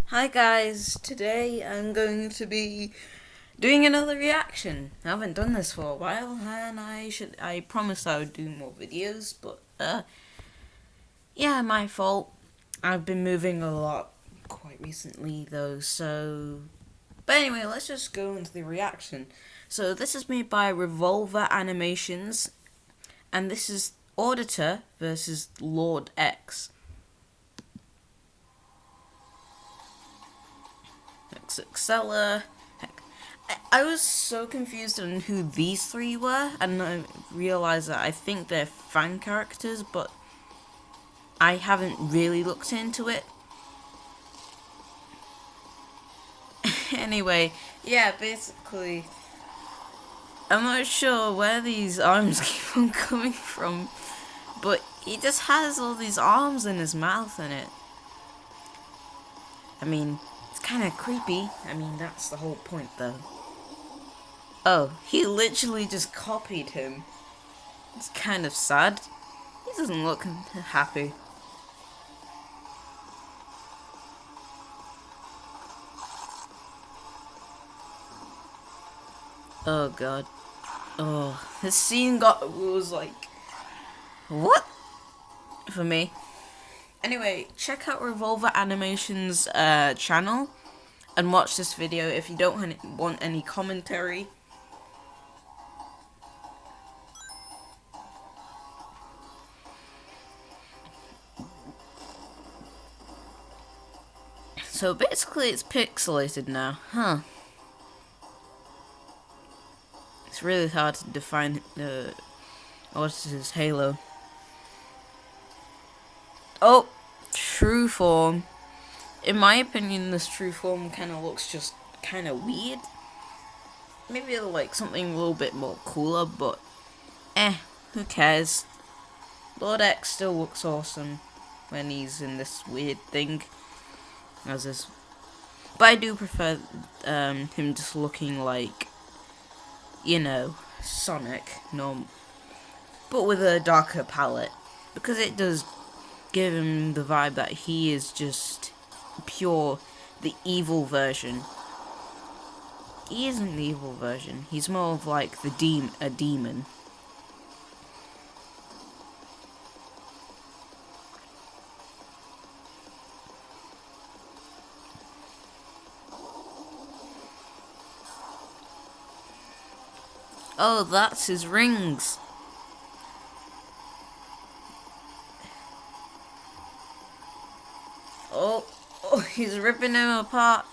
Hi guys, today I'm going to be doing another reaction. I haven't done this for a while and I promised I would do more videos, but yeah, my fault. I've been moving a lot quite recently though, but anyway, let's just go into the reaction. So this is made by Revolver Animations and this is Auditor versus Lord X. Excella. I was so confused on who these three were, and I realised that I think they're fan characters, but I haven't really looked into it. Anyway, yeah, basically, I'm not sure where these arms keep on coming from, but he just has all these arms in his mouth in it. I mean, it's kind of creepy. I mean, that's the whole point, though. Oh, he literally just copied him. It's kind of sad. He doesn't look happy. Oh god. Oh, this scene was like, what? For me. Anyway, check out Revolver Animations channel and watch this video if you don't want any commentary. So basically it's pixelated now, huh? It's really hard to define Auditor's Halo. Oh, true form. In my opinion, this true form kind of looks just kind of weird. Maybe like something a little bit more cooler, but who cares? Lord X still looks awesome when he's in this weird thing. But I do prefer him just looking like, you know, Sonic, but with a darker palette, because it does give him the vibe that he is just pure the evil version. He isn't the evil version. He's more of like a demon. Oh, that's his rings. Oh, he's ripping him apart.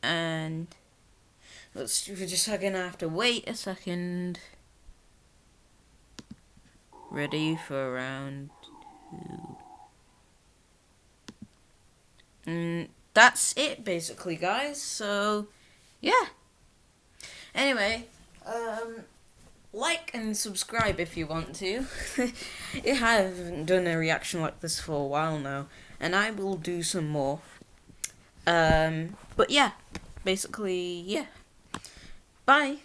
And we're just gonna have to wait a second. Ready for round 2. And that's it basically, guys. So yeah. Anyway, like and subscribe if you want to. I haven't done a reaction like this for a while now, and I will do some more. But yeah, basically, yeah. Bye.